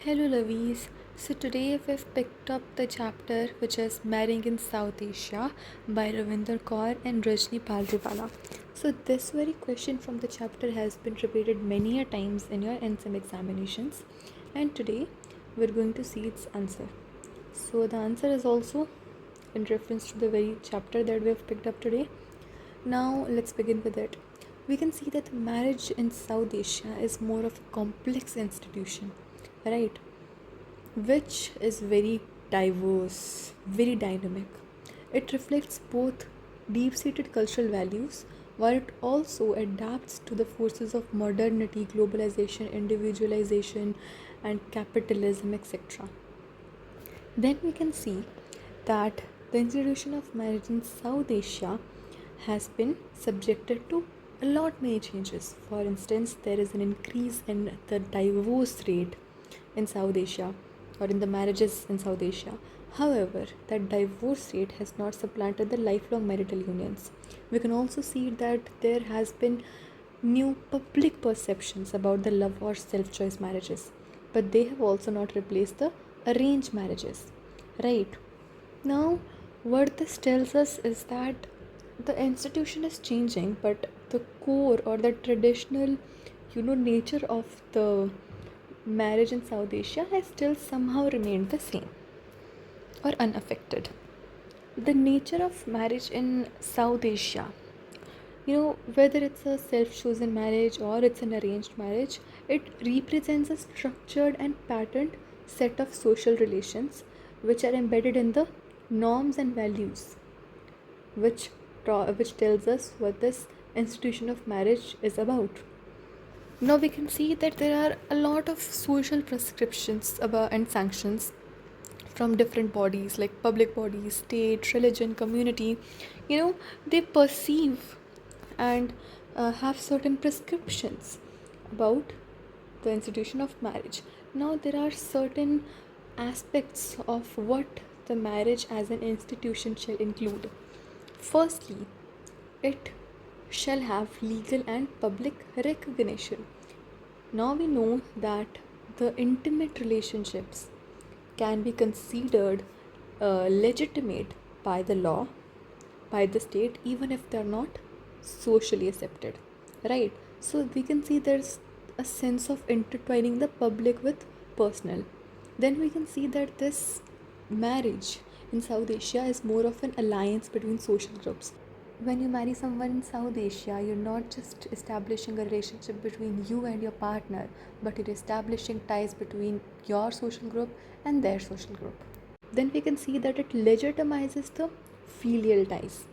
Hello, Louise. So, today we've picked up the chapter which is Marrying in South Asia by Ravinder Kaur and Rajni Palriwala. So, this very question from the chapter has been repeated many a times in your NSEM examinations, and today we're going to see its answer. So, the answer is also in reference to the very chapter that we have picked up today. Now, let's begin with it. We can see that marriage in South Asia is more of a complex institution, right? Which is very diverse, very dynamic. It reflects both deep seated cultural values while it also adapts to the forces of modernity, globalization, individualization, and capitalism, etc. Then we can see that the institution of marriage in South Asia has been subjected to a lot many changes. For instance, there is an increase in the divorce rate in South Asia or in the marriages in South Asia. However, that divorce rate has not supplanted the lifelong marital unions. We can also see that there has been new public perceptions about the love or self-choice marriages, but they have also not replaced the arranged marriages, right? Now, what this tells us is that the institution is changing, but the core or the traditional, nature of the marriage in South Asia has still somehow remained the same or unaffected. The nature of marriage in South Asia, whether it's a self chosen marriage or it's an arranged marriage, it represents a structured and patterned set of social relations which are embedded in the norms and values, which tells us what this institution of marriage is about. Now we can see that there are a lot of social prescriptions about and sanctions from different bodies like public bodies, state, religion, community. They perceive and have certain prescriptions about the institution of marriage. Now there are certain aspects of what the marriage as an institution shall include. Firstly, it shall have legal and public recognition. Now we know that the intimate relationships can be considered legitimate by the law, by the state, even if they're not socially accepted, right? So we can see there's a sense of intertwining the public with personal. Then we can see that this marriage in South Asia is more of an alliance between social groups. When you marry someone in South Asia, you're not just establishing a relationship between you and your partner, but you're establishing ties between your social group and their social group. Then we can see that it legitimizes the filial ties.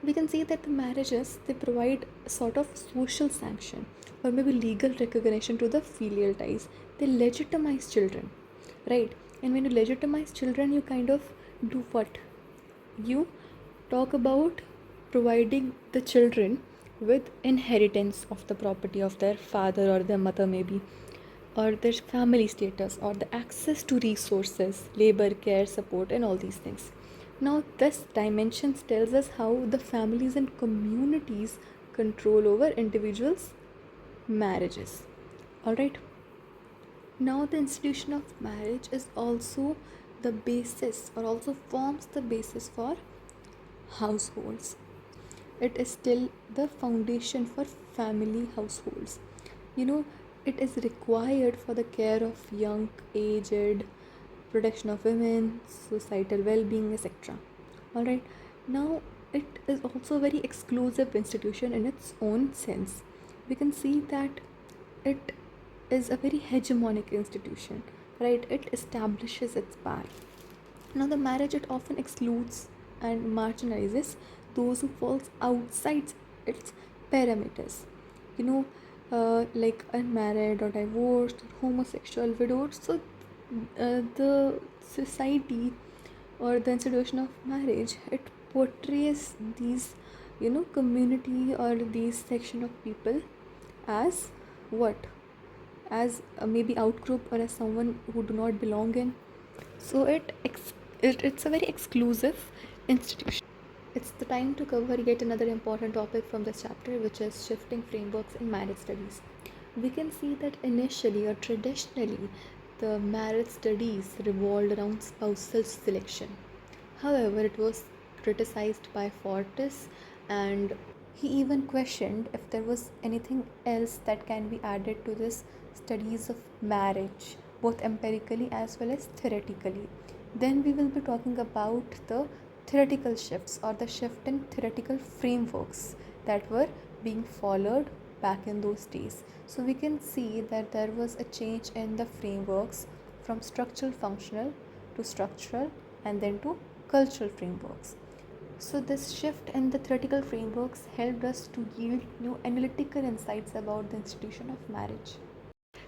We can see that the marriages, they provide a sort of social sanction or maybe legal recognition to the filial ties. They legitimize children, right? And when you legitimize children, you kind of do what? You talk about providing the children with inheritance of the property of their father or their mother, maybe, or their family status, or the access to resources, labor, care, support, and all these things. Now, this dimensions tells us how the families and communities control over individuals' marriages. All right. Now, the institution of marriage is also the basis, or also forms the basis for households. It is still the foundation for family households. It is required for the care of young, aged, protection of women, societal well-being, etc. All right. Now, it is also a very exclusive institution in its own sense. We can see that it is a very hegemonic institution, right? It establishes its power. Now, the marriage, it often excludes and marginalizes those who falls outside its parameters. Like unmarried or divorced or homosexual, widowed. So, the society or the institution of marriage, it portrays these, community or these section of people as what? As maybe outgroup or as someone who do not belong in. So it's a very exclusive institution. It's the time to cover yet another important topic from this chapter, which is shifting frameworks in marriage studies. We can see that initially or traditionally, The marriage studies revolved around spousal selection. However, it was criticized by Fortis, and he even questioned if there was anything else that can be added to this studies of marriage, both empirically as well as theoretically. Then we will be talking about the theoretical shifts or the shift in theoretical frameworks that were being followed back in those days. So we can see that there was a change in the frameworks from structural functional to structural and then to cultural frameworks. So this shift in the theoretical frameworks helped us to yield new analytical insights about the institution of marriage.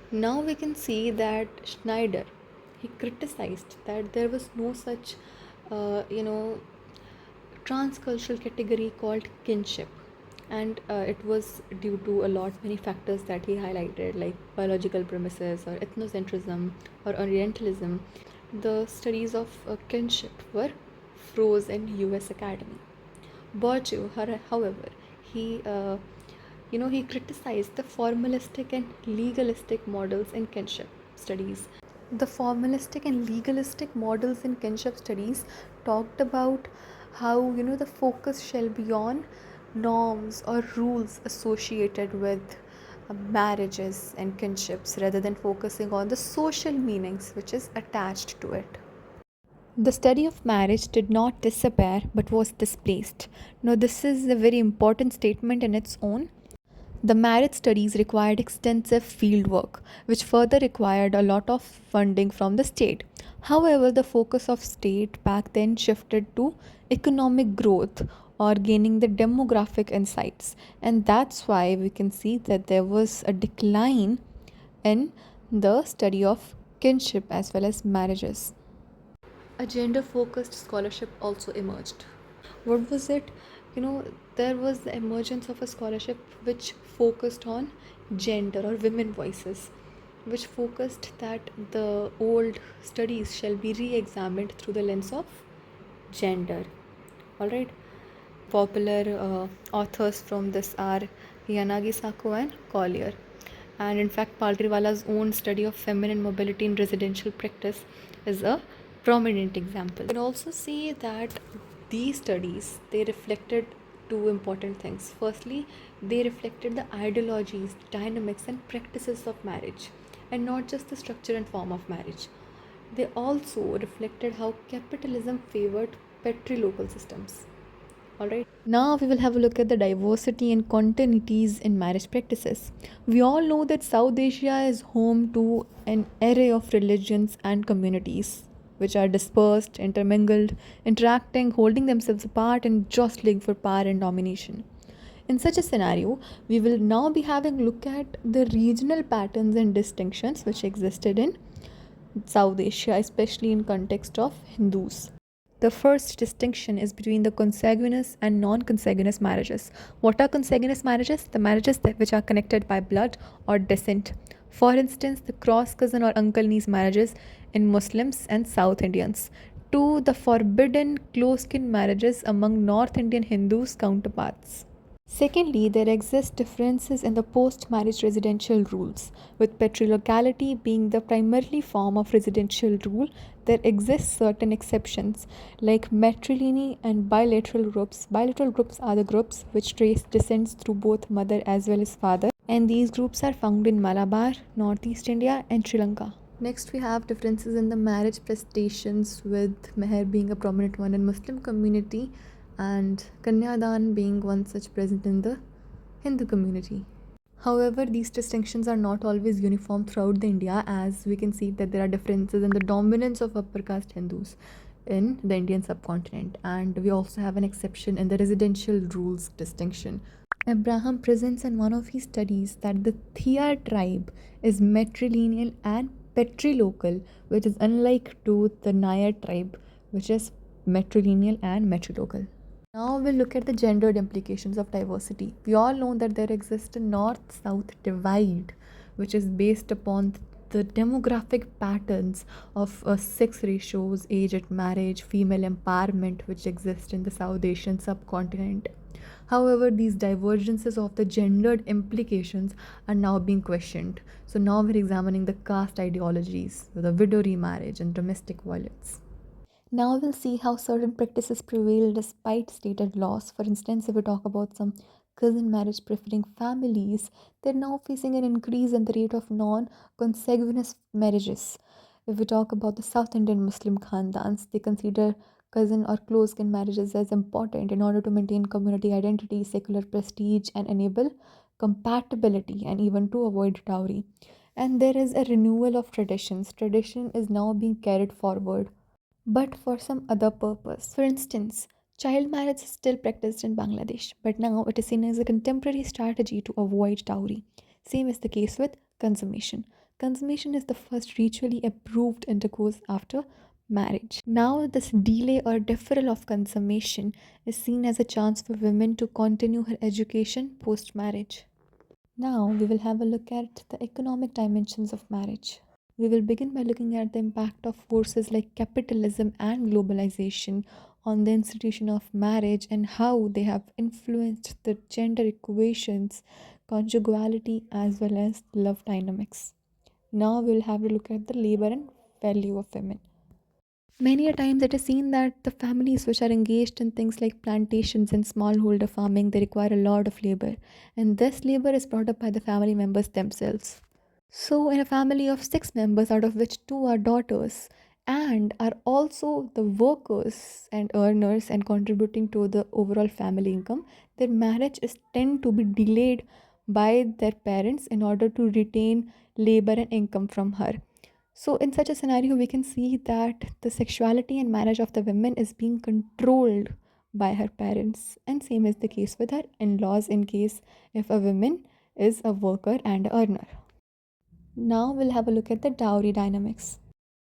Now we can see that Schneider, he criticized that there was no such, you know, transcultural category called kinship, and it was due to a lot many factors that he highlighted, like biological premises or ethnocentrism or orientalism. The studies of kinship were froze in US Academy. Bourdieu, however, he he criticized the formalistic and legalistic models in kinship studies. The formalistic and legalistic models in kinship studies talked about how the focus shall be on norms or rules associated with marriages and kinships rather than focusing on the social meanings which is attached to it. The study of marriage did not disappear but was displaced. Now, this is a very important statement in its own. The marriage studies required extensive fieldwork, which further required a lot of funding from the state. However, the focus of state back then shifted to economic growth or gaining the demographic insights, and that's why we can see that there was a decline in the study of kinship as well as marriages. A gender focused scholarship also emerged. What was it? There was the emergence of a scholarship which focused on gender or women voices, which focused that the old studies shall be re examined through the lens of gender. Alright, popular authors from this are Yanagi Sako and Collier. And in fact, Palriwala's own study of feminine mobility in residential practice is a prominent example. You can also see that these studies, they reflected two important things. Firstly, they reflected the ideologies, dynamics and practices of marriage, and not just the structure and form of marriage. They also reflected how capitalism favored patrilocal systems. Alright, now we will have a look at the diversity and continuities in marriage practices. We all know that South Asia is home to an array of religions and communities which are dispersed, intermingled, interacting, holding themselves apart, and jostling for power and domination. In such a scenario, we will now be having a look at the regional patterns and distinctions which existed in South Asia, especially in context of Hindus. The first distinction is between the consanguineous and non-consanguineous marriages. What are consanguineous marriages? The marriages which are connected by blood or descent. For instance, the cross cousin or uncle niece marriages in Muslims and South Indians. To the forbidden close kin marriages among North Indian Hindus counterparts. Secondly, there exist differences in the post-marriage residential rules. With patrilocality being the primarily form of residential rule, there exist certain exceptions like matrilineal and bilateral groups. Bilateral groups are the groups which trace descents through both mother as well as father, and these groups are found in Malabar, Northeast India and Sri Lanka. Next, we have differences in the marriage prestations, with meher being a prominent one in Muslim community and Kanyadan being one such present in the Hindu community. However, these distinctions are not always uniform throughout the India, as we can see that there are differences in the dominance of upper caste Hindus in the Indian subcontinent, and we also have an exception in the residential rules distinction. Abraham presents in one of his studies that the Thia tribe is matrilineal and patrilocal, which is unlike to the Nayar tribe, which is matrilineal and matrilocal. Now we'll look at the gendered implications of diversity. We all know that there exists a north-south divide, which is based upon the demographic patterns of sex ratios, age at marriage, female empowerment, which exist in the South Asian subcontinent. However, these divergences of the gendered implications are now being questioned. So now we're examining the caste ideologies, the widow remarriage, and domestic violence. Now we'll see how certain practices prevail despite stated laws. For instance, if we talk about some cousin marriage preferring families, they're now facing an increase in the rate of non consanguineous marriages. If we talk about the South Indian Muslim Khandans, they consider cousin or close kin marriages as important in order to maintain community identity, secular prestige, and enable compatibility and even to avoid dowry. And there is a renewal of traditions. Tradition is now being carried forward but for some other purpose. For instance, child marriage is still practiced in Bangladesh, but now it is seen as a contemporary strategy to avoid dowry. Same is the case with consummation. Consummation is the first ritually approved intercourse after marriage. Now, this delay or deferral of consummation is seen as a chance for women to continue her education post marriage. Now, we will have a look at the economic dimensions of marriage. We will begin by looking at the impact of forces like capitalism and globalization on the institution of marriage and how they have influenced the gender equations, conjugality, as well as love dynamics. Now, we will have a look at the labor and value of women. Many a times it is seen that the families which are engaged in things like plantations and smallholder farming, they require a lot of labor, and this labor is brought up by the family members themselves. So, in a family of six members, out of which two are daughters and are also the workers and earners and contributing to the overall family income, their marriage is tend to be delayed by their parents in order to retain labor and income from her. So, in such a scenario, we can see that the sexuality and marriage of the women is being controlled by her parents, and same is the case with her in laws in case if a woman is a worker and earner. Now we'll have a look at the dowry dynamics.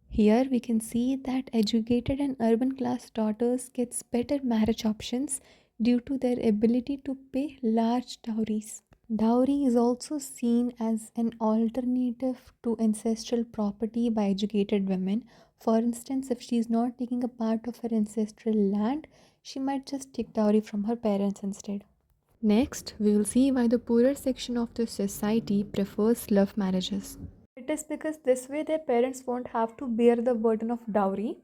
Here we can see that educated and urban class daughters gets better marriage options due to their ability to pay large dowries. Dowry is also seen as an alternative to ancestral property by educated women. For instance, if she is not taking a part of her ancestral land, she might just take dowry from her parents instead. Next, we will see why the poorer section of the society prefers love marriages. It is because this way their parents won't have to bear the burden of dowry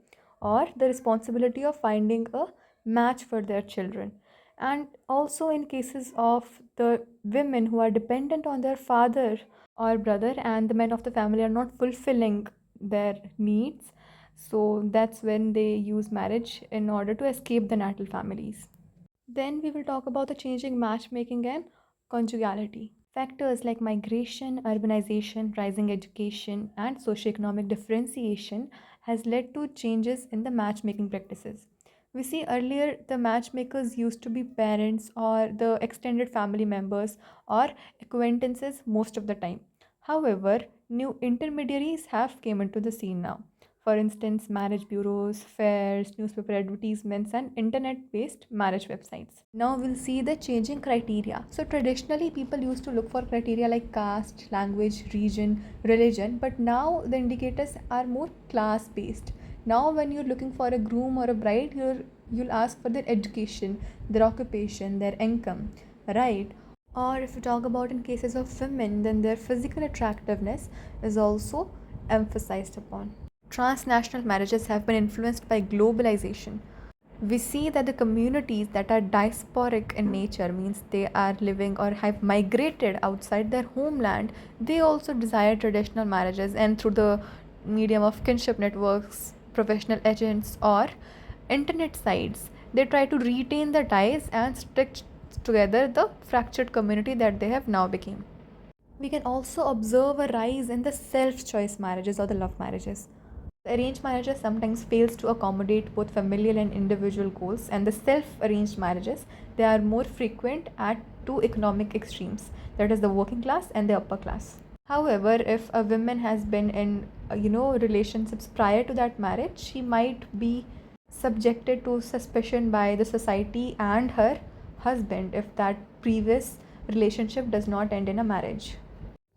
or the responsibility of finding a match for their children. And also, in cases of the women who are dependent on their father or brother, and the men of the family are not fulfilling their needs, so that's when they use marriage in order to escape the natal families. Then we will talk about the changing matchmaking and conjugality. Factors like migration, urbanization, rising education, and socioeconomic differentiation has led to changes in the matchmaking practices. We see earlier the matchmakers used to be parents or the extended family members or acquaintances most of the time. However, new intermediaries have came into the scene now. For instance, marriage bureaus, fairs, newspaper advertisements, and internet based marriage websites. Now we'll see the changing criteria. So, traditionally, people used to look for criteria like caste, language, region, religion, but now the indicators are more class based. Now, when you're looking for a groom or a bride, you'll ask for their education, their occupation, their income, right? Or if you talk about in cases of women, then their physical attractiveness is also emphasized upon. Transnational marriages have been influenced by globalization. We see that the communities that are diasporic in nature, means they are living or have migrated outside their homeland, they also desire traditional marriages, and through the medium of kinship networks, professional agents, or internet sites, they try to retain the ties and stitch together the fractured community that they have now become. We can also observe a rise in the self-choice marriages or the love marriages. Arranged marriages sometimes fails to accommodate both familial and individual goals, and the self-arranged marriages, they are more frequent at two economic extremes, that is the working class and the upper class. However, if a woman has been in relationships prior to that marriage, she might be subjected to suspicion by the society and her husband if that previous relationship does not end in a marriage.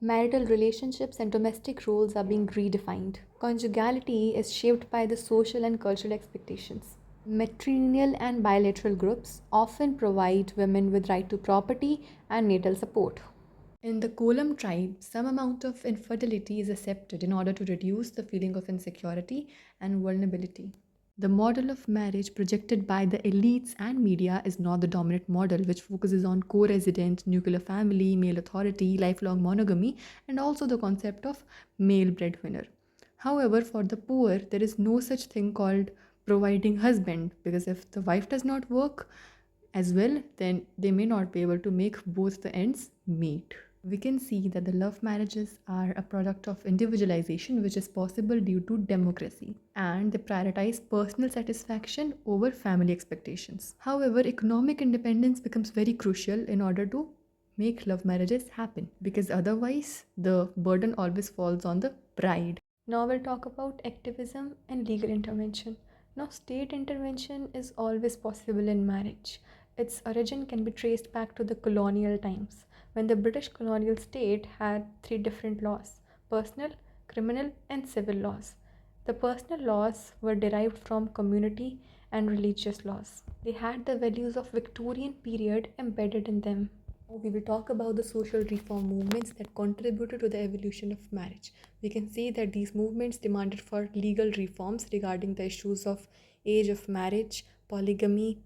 Marital relationships and domestic roles are being redefined. Conjugality is shaped by the social and cultural expectations. Matrilineal and bilateral groups often provide women with right to property and natal support. In the Kolam tribe, some amount of infertility is accepted in order to reduce the feeling of insecurity and vulnerability. The model of marriage projected by the elites and media is not the dominant model, which focuses on co resident, nuclear family, male authority, lifelong monogamy, and also the concept of male breadwinner. However, for the poor, there is no such thing called providing husband, because if the wife does not work as well, then they may not be able to make both the ends meet. We can see that the love marriages are a product of individualization, which is possible due to democracy, and they prioritize personal satisfaction over family expectations. However, economic independence becomes very crucial in order to make love marriages happen, because otherwise the burden always falls on the bride. Now we'll talk about activism and legal intervention. Now, state intervention is always possible in marriage. Its origin can be traced back to the colonial times, when the British colonial state had three different laws: personal, criminal, and civil laws. The personal laws were derived from community and religious laws. They had the values of Victorian period embedded in them. We will talk about the social reform movements that contributed to the evolution of marriage. We can see that these movements demanded for legal reforms regarding the issues of age of marriage, polygamy,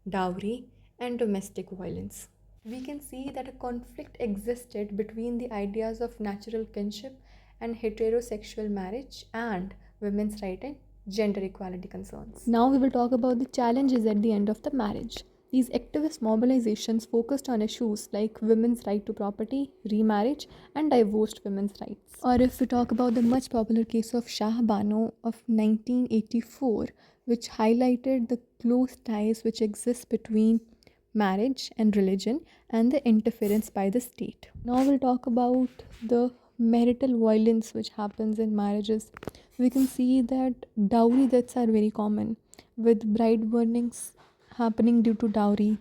dowry, and domestic violence. We can see that a conflict existed between the ideas of natural kinship and heterosexual marriage and women's right and gender equality concerns. Now we will talk about the challenges at the end of the marriage. These activist mobilizations focused on issues like women's right to property, remarriage, and divorced women's rights. Or if we talk about the much popular case of Shah Bano of 1984, which highlighted the close ties which exist between marriage and religion and the interference by the state. Now we'll talk about the marital violence which happens in marriages. We can see that dowry deaths are very common, with bride burnings happening due to dowry,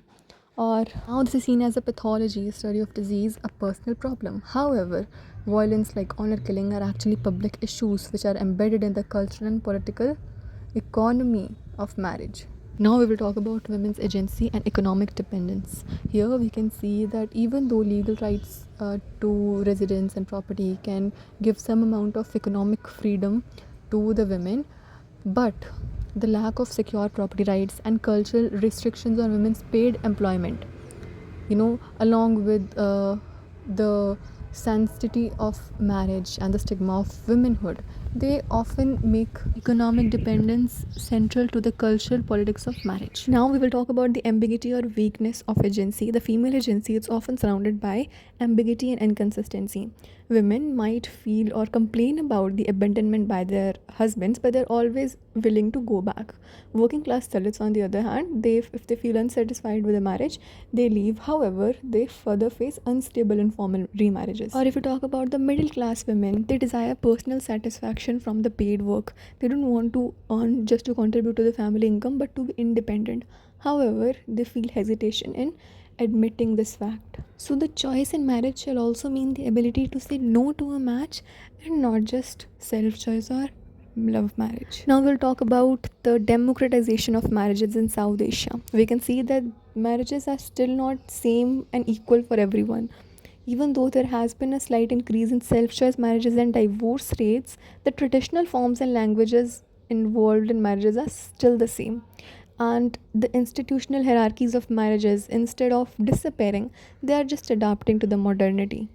or now this is seen as a pathology, a study of disease, a personal problem. However, violence like honor killing are actually public issues which are embedded in the cultural and political economy of marriage. Now we will talk about women's agency and economic dependence. Here we can see that even though legal rights to residence and property can give some amount of economic freedom to the women, but the lack of secure property rights and cultural restrictions on women's paid employment, along with the sanctity of marriage and the stigma of womanhood, they often make economic dependence central to the cultural politics of marriage. Now we will talk about the ambiguity or weakness of agency. The female agency is often surrounded by ambiguity and inconsistency. Women might feel or complain about the abandonment by their husbands, but they're always willing to go back. Working class Dalits, on the other hand, if they feel unsatisfied with a marriage, they leave. However, they further face unstable informal remarriages. Or if you talk about the middle class women, they desire personal satisfaction from the paid work. They don't want to earn just to contribute to the family income, but to be independent. However, they feel hesitation in admitting this fact. So the choice in marriage shall also mean the ability to say no to a match and not just self-choice or love marriage. Now we'll talk about the democratization of marriages in South Asia. We can see that marriages are still not same and equal for everyone. Even though there has been a slight increase in self-choice marriages and divorce rates, the traditional forms and languages involved in marriages are still the same. And the institutional hierarchies of marriages, instead of disappearing, they are just adapting to the modernity.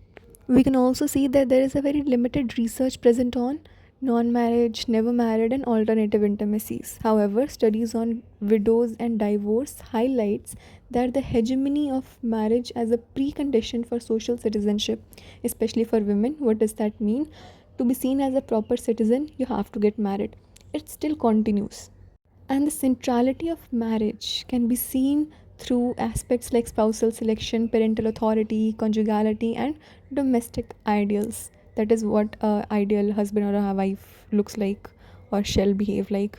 We can also see that there is a very limited research present on non-marriage, never married, and alternative intimacies. However, studies on widows and divorce highlights that the hegemony of marriage as a precondition for social citizenship, especially for women. What does that mean? To be seen as a proper citizen, you have to get married. It still continues. And the centrality of marriage can be seen through aspects like spousal selection, parental authority, conjugality, and domestic ideals. That is what a ideal husband or a wife looks like or shall behave like.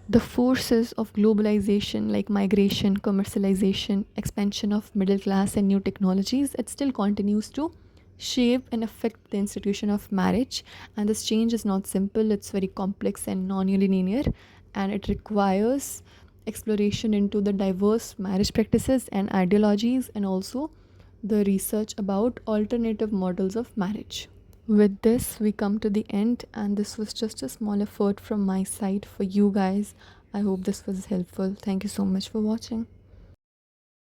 The forces of globalization like migration, commercialization, expansion of middle class and new technologies, it still continues to shape and affect the institution of marriage. And this change is not simple, it's very complex and non-linear, and it requires exploration into the diverse marriage practices and ideologies, and also the research about alternative models of marriage. With this, we come to the end, and this was just a small effort from my side for you guys. I hope this was helpful. Thank you so much for watching.